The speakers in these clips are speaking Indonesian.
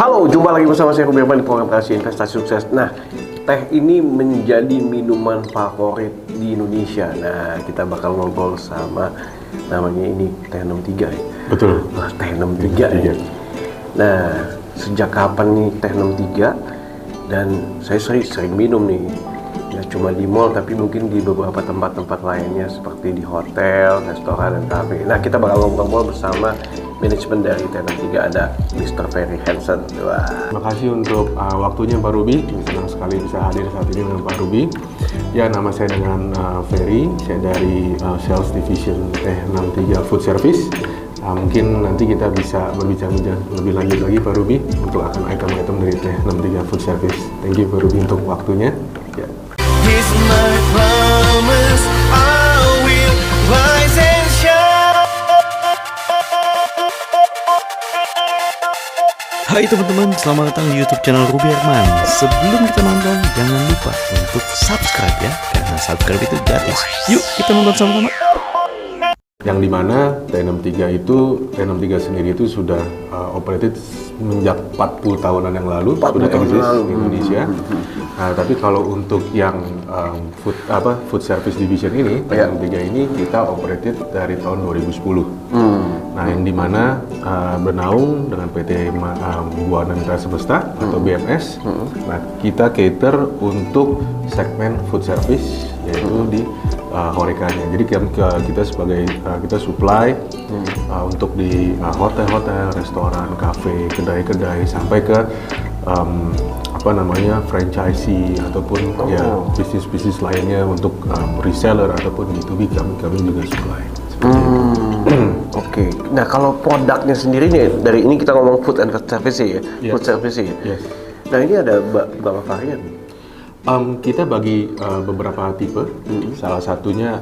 Halo, jumpa lagi bersama saya Ruby Irfan di program Kasih Investasi Sukses. Nah, teh ini menjadi minuman favorit di Indonesia. Nah, kita bakal ngobrol sama namanya ini teh 63 ya. Betul. Wah, teh 63 ya. Nah, sejak kapan nih teh 63? Dan saya sering minum nih. Ya cuma di mall, tapi mungkin di beberapa tempat-tempat lainnya seperti di hotel, restoran, dan kafe. Nah, kita bakal ngobrol bersama manajemen dari teh 63, ada Mr. Ferry Hansen. Wah. Terima kasih untuk waktunya Pak Ruby. Senang sekali bisa hadir saat ini dengan Pak Ruby. Ya, nama saya dengan Ferry. Saya dari Sales Division teh 63 Food Service. Mungkin nanti kita bisa berbincang lebih lanjut lagi Pak Ruby untuk akan item-item dari teh 63 Food Service. Thank you Pak Ruby untuk waktunya. Ya. Here's my promise, I will rise and shine. Hai teman-teman, selamat datang di YouTube channel Ruby Irfan. Sebelum kita nonton, jangan lupa untuk subscribe ya, karena subscribe itu gratis. Yuk kita nonton sama-sama. Yang dimana T63 sendiri itu sudah operated sejak 40 tahunan yang lalu, 40 sudah tahun eksis lalu. di Indonesia. Nah, tapi kalau untuk yang food service division ini, T63 ini kita operated dari tahun 2010. Nah, yang dimana bernaung dengan PT Buana Mitra Semesta atau BMS. Nah, kita cater untuk segmen food service, yaitu di Horecanya. Jadi kita sebagai kita supply untuk di hotel-hotel, restoran, kafe, kedai-kedai, sampai ke franchisee ataupun ya bisnis-bisnis lainnya untuk reseller ataupun B2B kami juga supply. Oke. Nah, kalau produknya sendiri nih, dari ini kita ngomong food and service ya, Yes. food service ya. Yes. Nah, ini ada berapa varian? Kita bagi beberapa tipe. Salah satunya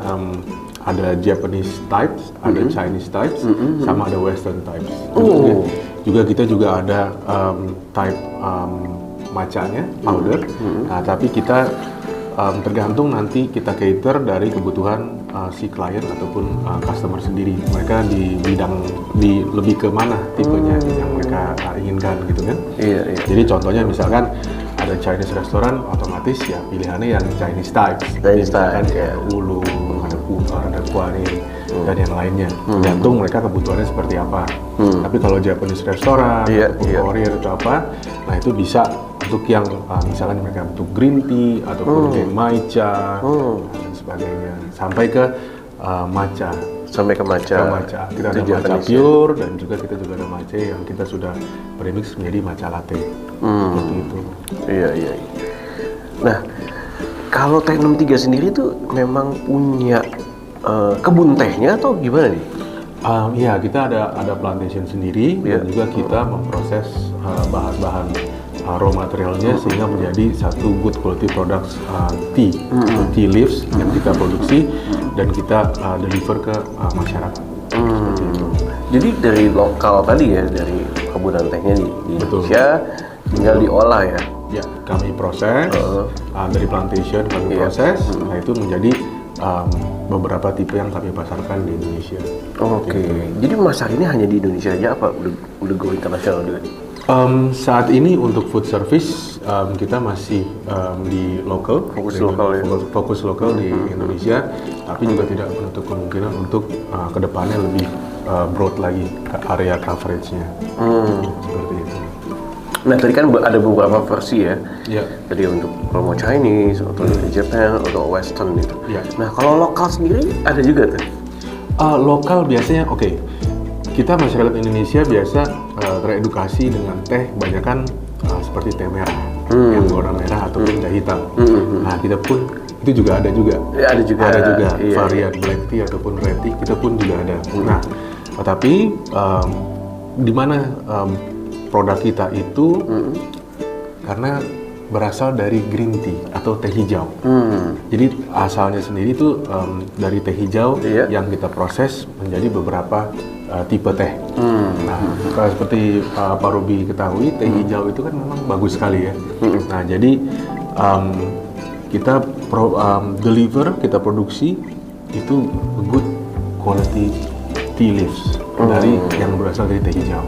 ada Japanese types, ada Chinese types, sama ada Western types. Juga kita juga ada type matchanya, powder. Nah, tapi kita tergantung nanti kita cater dari kebutuhan si klien ataupun customer sendiri. Mereka di bidang lebih ke mana tipenya yang mereka inginkan gitu kan. Iya. Jadi contohnya misalkan ada Chinese restoran, otomatis ya pilihannya yang Chinese type. Chinese Misalkan type, kayak ulu, ada putar, ada kuani, dan yang lainnya. Tergantung mereka kebutuhannya seperti apa. Tapi kalau Japanese restoran, ataupun Korea atau apa, nah itu bisa untuk yang misalkan mereka butuh green tea ataupun kayak matcha dan sebagainya, sampai ke matcha. Sampai ke matcha. Kita ada Itu matcha Japanese, pure dan juga kita ada matcha yang kita sudah premix menjadi matcha latte. Seperti itu. Iya. Nah, kalau teh 63 sendiri tuh memang punya kebun tehnya atau gimana nih? Iya, kita ada plantation sendiri dan juga kita memproses bahan-bahan raw materialnya sehingga menjadi satu good quality products tea, tea leaves yang kita produksi dan kita deliver ke masyarakat. Seperti itu. Jadi dari lokal tadi ya, dari kebunan tehnya di Indonesia, tinggal diolah ya. Ya, kami proses dari plantation kami proses, nah itu menjadi beberapa tipe yang kami pasarkan di Indonesia. Oke. Jadi masak ini hanya di Indonesia aja apa udah go internasional juga? Saat ini untuk food service kita masih di lokal, fokus lokal di Indonesia, tapi juga tidak menutup kemungkinan untuk kedepannya lebih broad lagi ke area coveragenya. Seperti itu. Nah, tadi kan ada beberapa versi ya. Iya. Jadi untuk promo Chinese, atau Japan, atau Western itu. Iya. Nah, kalau lokal sendiri ada juga tuh? Lokal biasanya kita masyarakat Indonesia biasa teredukasi dengan teh banyakan seperti teh merah yang warna merah ataupun teh hitam. Nah, kita pun itu juga ada juga. Ya, ada juga iya, varian black tea ataupun red tea kita pun juga ada. Nah, tetapi di mana produk kita itu karena berasal dari green tea atau teh hijau. Jadi asalnya sendiri itu dari teh hijau yang kita proses menjadi beberapa tipe teh. Nah, seperti Pak Ruby ketahui, teh hijau itu kan memang bagus sekali ya. Nah, jadi kita deliver, kita produksi itu good quality tea leaves. dari yang berasal dari teh hijau.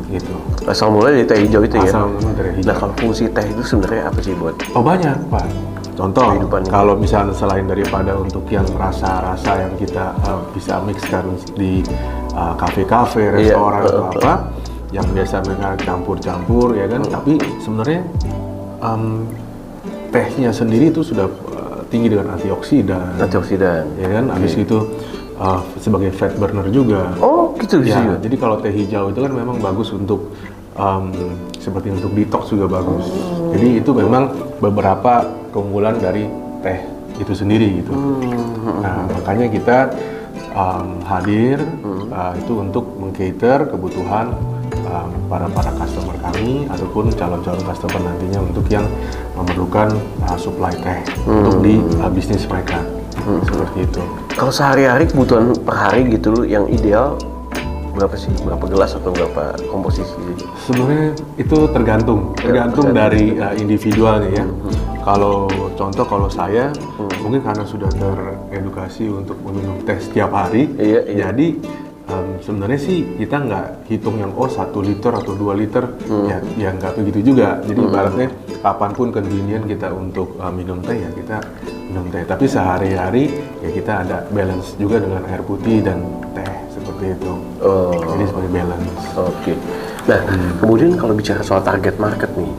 Gitu. Asal mulai dari teh hijau itu ya. Asal mulai dari hijau. Nah, kalau fungsi teh itu sebenarnya apa sih buat? Oh banyak Pak. Contoh, Kehidupan ini. kalau misalnya selain daripada untuk yang rasa-rasa yang kita bisa mixkan di kafe-kafe, restoran atau apa, yang biasa mereka campur-campur ya kan, tapi sebenarnya tehnya sendiri itu sudah tinggi dengan antioksidan, ya kan, habis itu sebagai fat burner juga. Oh, gitu Ya, juga. jadi kalau teh hijau itu kan memang bagus untuk seperti untuk detox juga bagus. Jadi itu memang beberapa keunggulan dari teh itu sendiri gitu. Nah, makanya kita hadir itu untuk meng-cater kebutuhan para customer kami ataupun calon-calon customer nantinya untuk yang memerlukan supply teh untuk di bisnis mereka. Seperti itu. Kalau sehari-hari kebutuhan per hari gitu yang ideal berapa sih? Berapa gelas atau berapa komposisi? Sebenarnya itu tergantung dari individualnya ya. Kalau contoh kalau saya mungkin karena sudah teredukasi untuk meminum teh setiap hari, jadi sebenarnya sih kita nggak hitung yang 1 liter atau 2 liter, ya nggak begitu juga. Jadi ibaratnya kapanpun convenient kita untuk minum teh ya kita minum teh. Tapi sehari-hari ya kita ada balance juga dengan air putih dan teh seperti itu. Jadi sebagai balance. Oke. Nah, kemudian kalau bicara soal target market nih,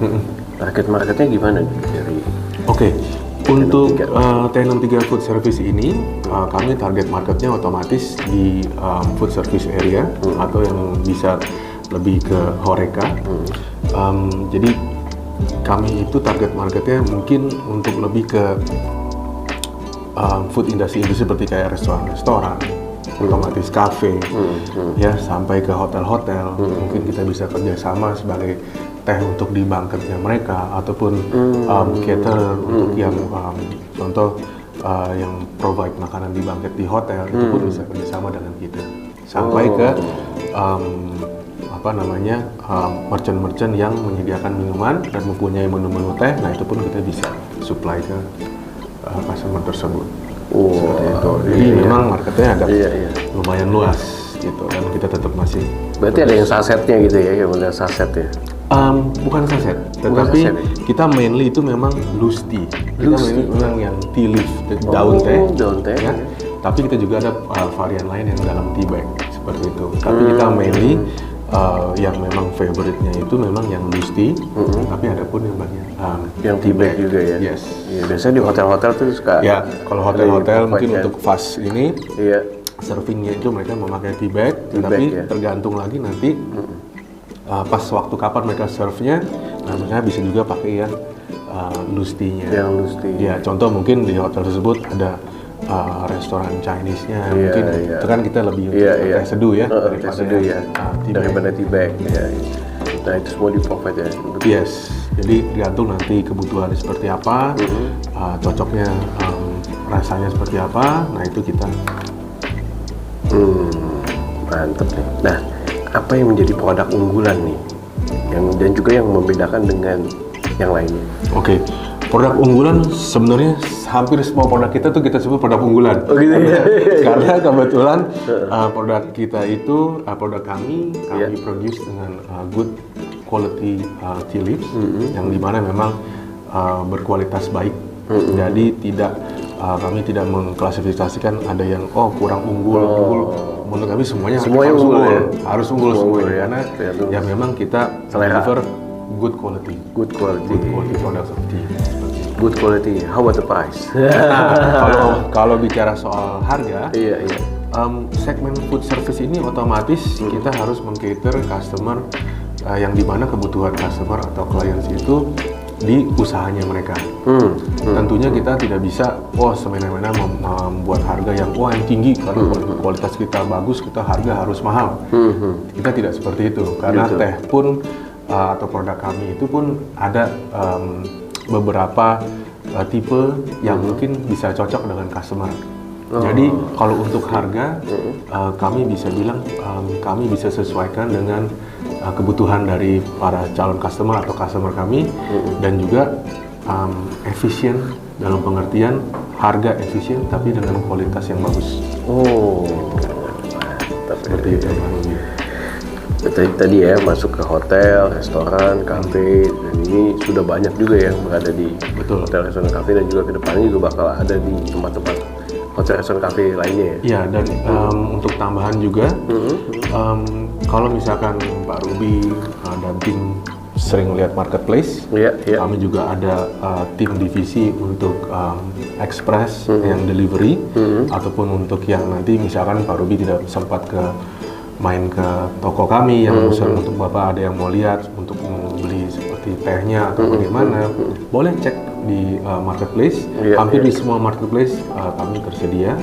target marketnya gimana nih dari? Oke. Untuk T63 Food Service ini, kami target marketnya otomatis di food service area atau yang bisa lebih ke HoReCa. Jadi kami itu target marketnya mungkin untuk lebih ke food industry seperti kayak restoran-restoran, otomatis kafe, ya sampai ke hotel-hotel. Mungkin kita bisa kerjasama sebagai teh untuk di banquetnya mereka ataupun caterer untuk yang contoh yang provide makanan di banquet di hotel itu pun bisa kerjasama dengan kita sampai ke merchant-merchant yang menyediakan minuman dan mempunyai menu-menu teh. Nah itu pun kita bisa supply ke customer tersebut. Seperti itu. Jadi memang marketnya agak lumayan luas gitu dan kita tetap masih. Berarti ada yang sasetnya gitu ya, yang udah saset ya? Bukan saset, tetapi saset. Kita mainly itu memang loose tea. Kita memang yang tea leaf, daun teh. Ya. Tapi kita juga ada varian lain yang dalam tea bag seperti itu. Tapi kita mainly yang memang favorite-nya itu memang yang loose tea. Tapi ada pun yang bagian yang tea bag juga ya? Yes. Ya, biasanya di hotel-hotel tuh suka. Ya, kalau hotel-hotel mungkin untuk fast ini. Iya. Servingnya itu mereka memakai tea bag, tapi tergantung lagi nanti pas waktu kapan mereka serve-nya, nah mereka bisa juga pakai yang loose tea-nya. Yang loose tea. Ya, contoh mungkin di hotel tersebut ada restoran Chinese-nya, mungkin itu kan kita lebih teh seduh ya daripada tea bag. Nah itu semua di provide ya? Yes, jadi tergantung nanti kebutuhannya seperti apa, cocoknya rasanya seperti apa, nah itu kita. Mantep nih. Nah, apa yang menjadi produk unggulan nih, dan juga yang membedakan dengan yang lainnya? Oke, produk unggulan sebenarnya hampir semua produk kita tuh kita sebut produk unggulan. Oh gitu ya? Karena kebetulan produk kita itu, produk kami produce dengan good quality tea leaves, yang dimana memang berkualitas baik. Jadi kami tidak mengklasifikasikan ada yang kurang unggul. Menurut kami semuanya harus unggul, ya? Harus unggul semuanya karena ya memang kita deliver good quality products of tea. Good quality. How about the price? Nah, kalau bicara soal harga, segmen food service ini otomatis kita harus meng-cater customer yang dimana kebutuhan customer atau clients itu di usahanya mereka. Tentunya kita tidak bisa semena-mena membuat harga yang tinggi karena kualitas kita bagus, kita harga harus mahal. Kita tidak seperti itu karena teh pun atau produk kami itu pun ada beberapa tipe yang mungkin bisa cocok dengan customer. Jadi kalau untuk harga kami bisa bilang kami bisa sesuaikan dengan kebutuhan dari para calon customer atau customer kami dan juga efisien dalam pengertian harga efisien tapi dengan kualitas yang bagus. seperti itu. Tadi ya masuk ke hotel, restoran, kafe, dan ini sudah banyak juga yang berada di Betul. hotel, restoran, kafe, dan juga kedepannya juga bakal ada di tempat-tempat hotel, restoran, kafe lainnya ya. Iya, dan untuk tambahan juga, kalau misalkan Pak Ruby dan tim sering lihat marketplace, Iya. kami juga ada tim divisi untuk express yang delivery, ataupun untuk yang nanti misalkan Pak Ruby tidak sempat main ke toko kami yang khusus untuk Bapak ada yang mau lihat untuk membeli seperti tehnya atau bagaimana, boleh cek di marketplace. Hampir di semua marketplace kami tersedia.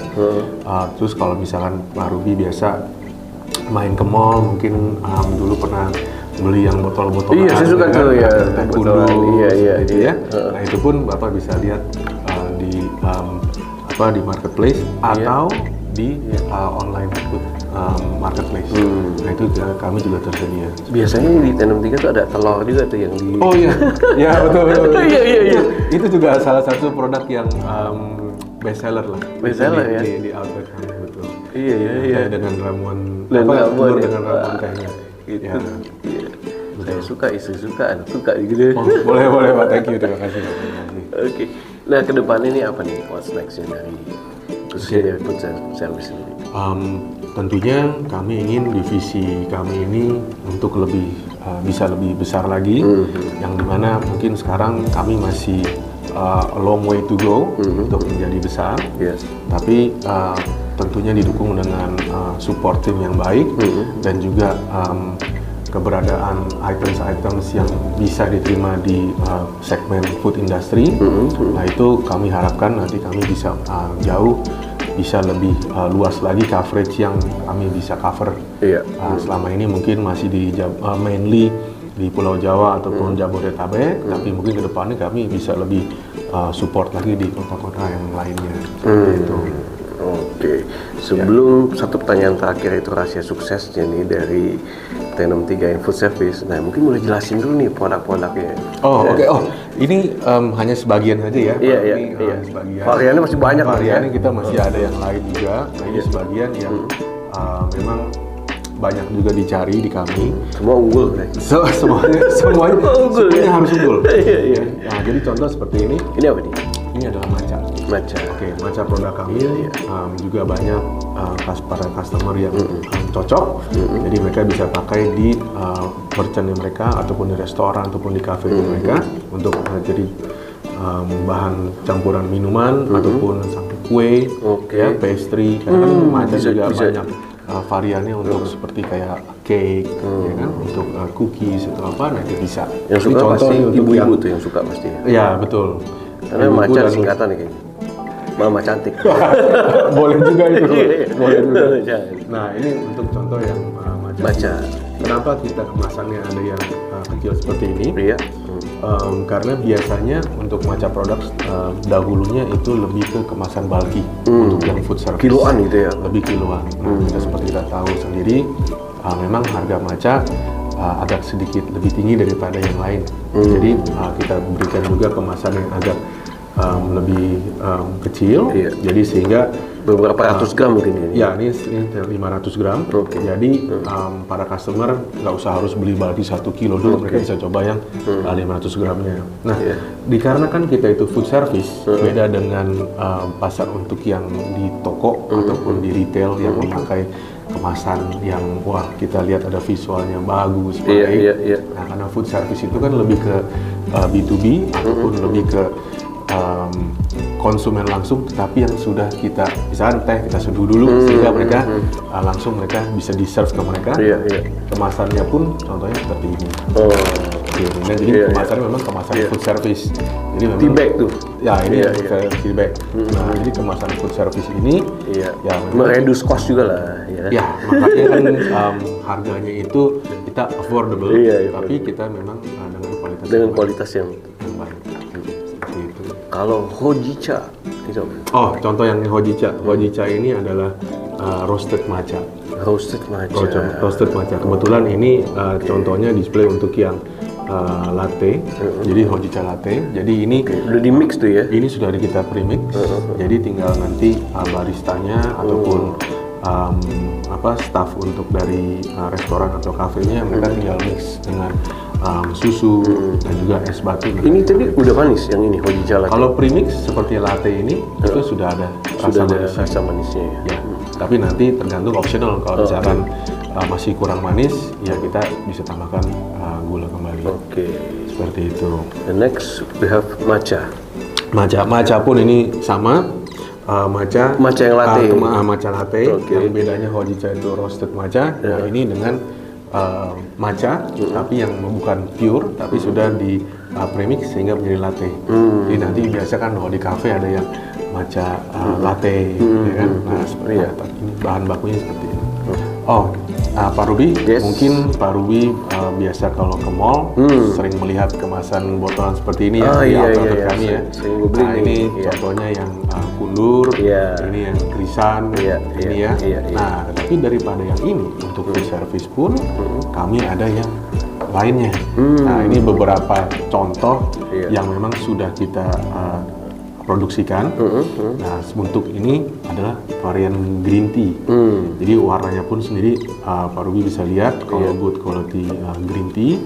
Terus kalau misalkan Pak Ruby biasa main ke mall, mungkin dulu pernah beli yang botol-botol. Iya, saya suka tuh ya. teh kundu, Iya. ya. Nah itu pun Bapak bisa lihat di di marketplace atau di online food marketplace. Nah itu kami juga tersedia. Biasanya di T63 tuh ada telur juga tuh yang di. Oh iya, ya betul. Iya. Itu juga salah satu produk yang best seller lah. Best seller ya? Di outlet kami, betul. Iya. Kayak dengan ramuan, Ramuan, telur ya. dengan ramuan tehnya. Gitu. Ya. Iya. Saya suka, istri suka, anak suka gitu. Oh, boleh Pak, thank you, terima kasih. Oke. Nah ke depannya ini apa nih? What's next-nya khususnya dari food service ini? Tentunya kami ingin divisi kami ini untuk bisa lebih besar lagi, yang dimana mungkin sekarang kami masih a long way to go untuk menjadi besar, tapi tentunya didukung dengan support tim yang baik dan juga keberadaan items-items yang bisa diterima di segmen food industry. Nah itu kami harapkan nanti kami bisa bisa lebih luas lagi coverage yang kami bisa cover. Selama ini mungkin masih mainly di Pulau Jawa ataupun Jabodetabek, tapi mungkin ke depannya kami bisa lebih support lagi di kota-kota yang lainnya. Itu. Oke. Sebelum satu pertanyaan terakhir itu rahasia suksesnya nih dari T63 Food Service. Nah mungkin boleh jelasin dulu nih produk-produknya. Oke. Ini hanya sebagian saja ya. Iya. Sebagian. Variannya masih banyak. Variannya kita masih ada yang lain juga. Nah, ini sebagian yang memang banyak juga dicari di kami. Semua unggul. Semuanya unggul. Semuanya harus unggul. Iya. Nah, jadi contoh seperti ini. Ini apa nih? Ini adalah matcha. Oke, matcha produk kami juga banyak para customer yang cocok. Jadi mereka bisa pakai di merchant mereka ataupun di restoran ataupun di cafe mereka untuk jadi bahan campuran minuman ataupun sampai kue, pastry. Karena kan matcha juga banyak variannya untuk seperti kayak cake, ya kan, untuk cookies atau apa, nanti bisa. Yang suka pasti ibu-ibu tuh yang suka pasti. Ya betul. Karena matcha singkatan nih kayaknya. Mama cantik. Boleh juga itu. Boleh juga. Nah ini untuk contoh yang matcha. Kenapa kita kemasannya ada yang kecil seperti ini? Iya. Karena biasanya untuk matcha products dahulunya itu lebih ke kemasan bulky untuk yang food service. Kiloan gitu ya? Lebih kiloan. Nah, kita seperti kita tahu sendiri, memang harga matcha agak sedikit lebih tinggi daripada yang lain. Jadi kita berikan juga kemasan yang agak lebih kecil. Jadi sehingga beberapa ratus gram mungkin ini. Ya, ini 500 gram. Jadi para customer nggak usah harus beli bulky 1 kilo dulu, mereka bisa coba yang 500 gramnya. Nah, dikarenakan kita itu food service, beda dengan pasar untuk yang di toko ataupun di retail yang memakai kemasan yang kita lihat ada visualnya bagus, baik. Nah, karena food service itu kan lebih ke B2B ataupun lebih ke konsumen langsung, tetapi yang sudah kita misalkan teh kita seduh dulu sehingga mereka langsung mereka bisa di-serve ke mereka. Kemasannya pun contohnya seperti ini. Nah, jadi kemasannya memang kemasan food service. Jadi memang tea bag tuh. Ya, ini tea bag. Nah, jadi kemasan food service ini ya mereduce cost juga lah ya. Makanya kan harganya itu kita affordable, tapi kita memang dengan kualitas yang baik. Kalau hojicha itu apa? Contoh yang hojicha. Hojicha ini adalah roasted matcha. Roasted matcha. Kebetulan ini contohnya display untuk yang latte. Jadi hojicha latte. Jadi ini udah di mix tuh ya? Ini sudah kita premix. Jadi tinggal nanti baristanya ataupun staff untuk dari restoran atau kafenya mereka tinggal mix dengan susu dan juga es batu. Ini tadi udah manis yang ini hojicha latte. Kalau premix seperti latte ini itu sudah ada rasa manisnya ya. Ya, tapi nanti tergantung optional. Kalau misalkan masih kurang manis, ya kita bisa tambahkan gula kembali. Oke. Seperti itu. The next we have matcha. Matcha pun ini sama. Matcha yang latte. Matcha latte. Okay. Yang bedanya hojicha itu roasted matcha. Nah, ini dengan matcha, tapi yang bukan pure, tapi sudah di premix sehingga menjadi latte. Jadi nanti biasa kan kalau di cafe ada yang matcha latte, ya kan? Nah, seperti ini bahan bakunya seperti ini. Oh, Pak Ruby, mungkin Pak Ruby biasa kalau ke mall sering melihat kemasan botolan seperti ini ya, di outlet kami ya. Nah, ini contohnya yang kundur, ini yang krisan, ini ya. Nah, tapi daripada yang ini untuk free service pun kami ada yang lainnya. Nah, ini beberapa contoh yang memang sudah kita produksikan. Nah, untuk ini adalah varian green tea. Jadi warnanya pun sendiri Pak Ruby bisa lihat kalau good quality green tea,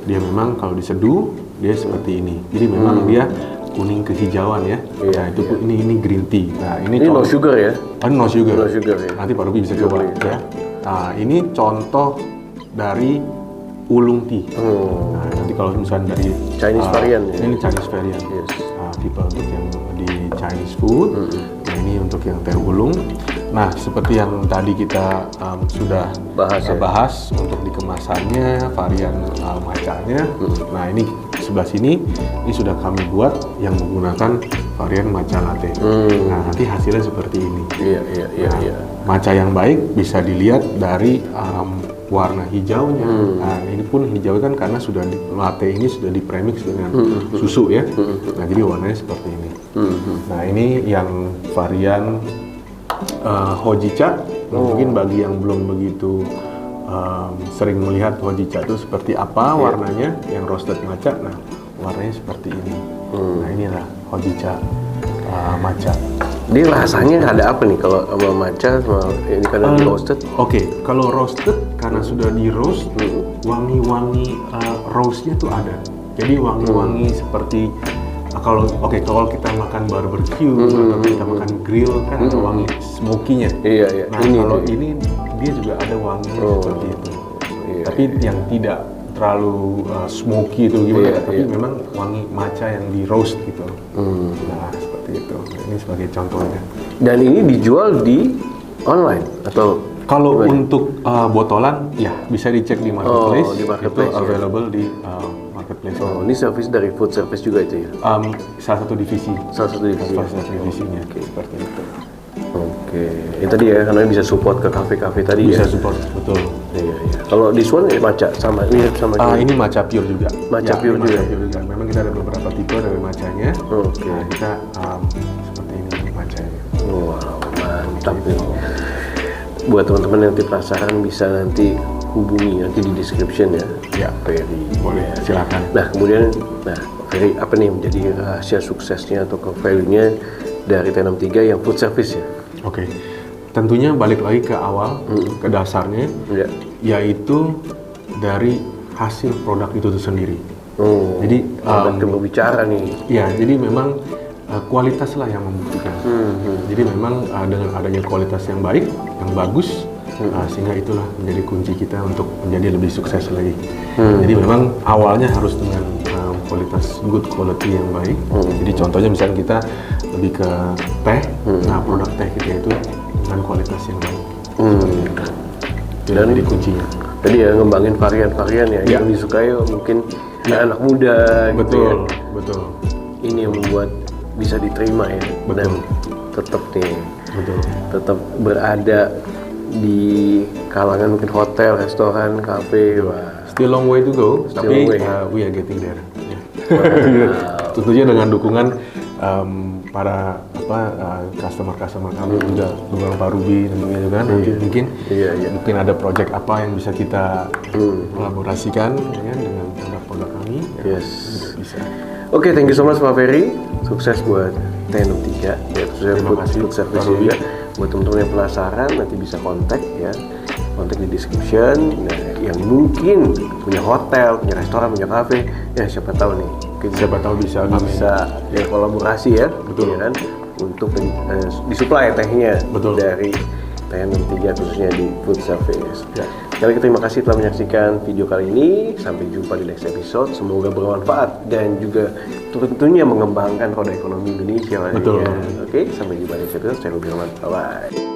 dia memang kalau diseduh dia seperti ini. Jadi memang dia kuning kehijauan ya. Nah, itu pun ini green tea. Nah, ini no sugar ya? No sugar. No sugar ya. Nanti Pak Ruby bisa coba ya. Nah, ini contoh dari ulung tea. Nah, nanti kalau misalnya dari Chinese variant ya? Ini Chinese variant. Yes. Tipe untuk yang di Chinese food. Nah, ini untuk yang teh ulung. Nah, seperti yang tadi kita sudah bahas untuk di kemasannya, varian matchanya. Nah, ini sebelah sini ini sudah kami buat yang menggunakan varian matcha latte. Nah, nanti hasilnya seperti ini. Iya. Matcha yang baik bisa dilihat dari warna hijaunya. Nah, ini pun hijau kan karena sudah latte ini sudah dipremix dengan susu ya. Nah, jadi warnanya seperti ini. Nah, ini yang varian hojicha. Mungkin bagi yang belum begitu sering melihat hojicha itu seperti apa warnanya, yang roasted matcha. Nah, warnanya seperti ini. Nah, inilah hojicha matcha. Dia rasanya ada apa nih kalau sama matcha sama ini karena di roasted? Oke, kalau roasted karena sudah di roast, wangi-wangi roastnya tuh ada. Jadi wangi-wangi seperti kalau kita makan barbecue atau kita makan grill kan ada wangi smoky-nya. Iya. Nah, kalau ini dia juga ada wanginya seperti itu. Tapi yang tidak terlalu smoky itu gimana, tapi memang wangi matcha yang di roast gitu. Nah, seperti itu. Ini sebagai contohnya. Dan ini dijual di online atau kalau untuk botolan ya bisa dicek di marketplace. Di marketplace itu available di marketplace. Ini service dari food service juga itu ya? Salah satu divisi. Salah satu divisinya. Seperti itu. Oke. Itu tadi ya, karena bisa support ke kafe-kafe tadi bisa ya? support, betul. Iya. Kalau this one matcha sama mirip sama ini matcha pure juga. Matcha pure juga. Memang kita ada beberapa tipe dari matchanya. Oke. Nah, kita seperti ini matchanya. Wow, mantap nih. Buat teman-teman yang penasaran bisa nanti hubungi nanti di description ya. Ya, Ferry. boleh. Silakan. Nah, kemudian Ferry apa nih menjadi rahasia suksesnya atau value-nya dari T63 yang food service ya? Oke. Tentunya balik lagi ke awal, ke dasarnya, yaitu dari hasil produk itu sendiri. Jadi berbicara nih. Ya, jadi memang kualitas lah yang membuktikan. Jadi memang dengan adanya kualitas yang baik, yang bagus, sehingga itulah menjadi kunci kita untuk menjadi lebih sukses lagi. Jadi memang awalnya harus dengan kualitas good quality yang baik. Jadi contohnya misalnya kita lebih ke teh, nah produk teh kita itu dengan kualitas yang baik. Itu yang jadi kuncinya. Jadi ya ngembangin varian-varian ya yang disukai mungkin anak muda gitu ya. Betul. Ini yang membuat bisa diterima ya. Betul. Dan tetap nih. Betul. Tetap berada di kalangan mungkin hotel, restoran, kafe. Still long way to go, tapi we are getting there. Tentunya dengan dukungan para customer kami juga dukungan Pak Ruby tentunya juga nanti mungkin ada project apa yang bisa kita kolaborasikan ya, dengan produk-produk kami. Bisa. Oke, thank you so much Pak Ferry. Sukses buat T63 ya, sukses food service juga. Buat teman-teman yang penasaran nanti bisa kontak di description. Nah, yang mungkin punya hotel, punya restoran, punya kafe, ya siapa tahu nih, Siapa tahu bisa kolaborasi ya, Betul. ya kan, untuk disuplai tehnya Betul. dari TH63 khususnya di food service. Ya. Sekali lagi terima kasih telah menyaksikan video kali ini. Sampai jumpa di next episode. Semoga bermanfaat dan juga tentunya mengembangkan roda ekonomi Indonesia. Betul. Oke, sampai jumpa di next episode. Saya Ruby Rahman. Bye.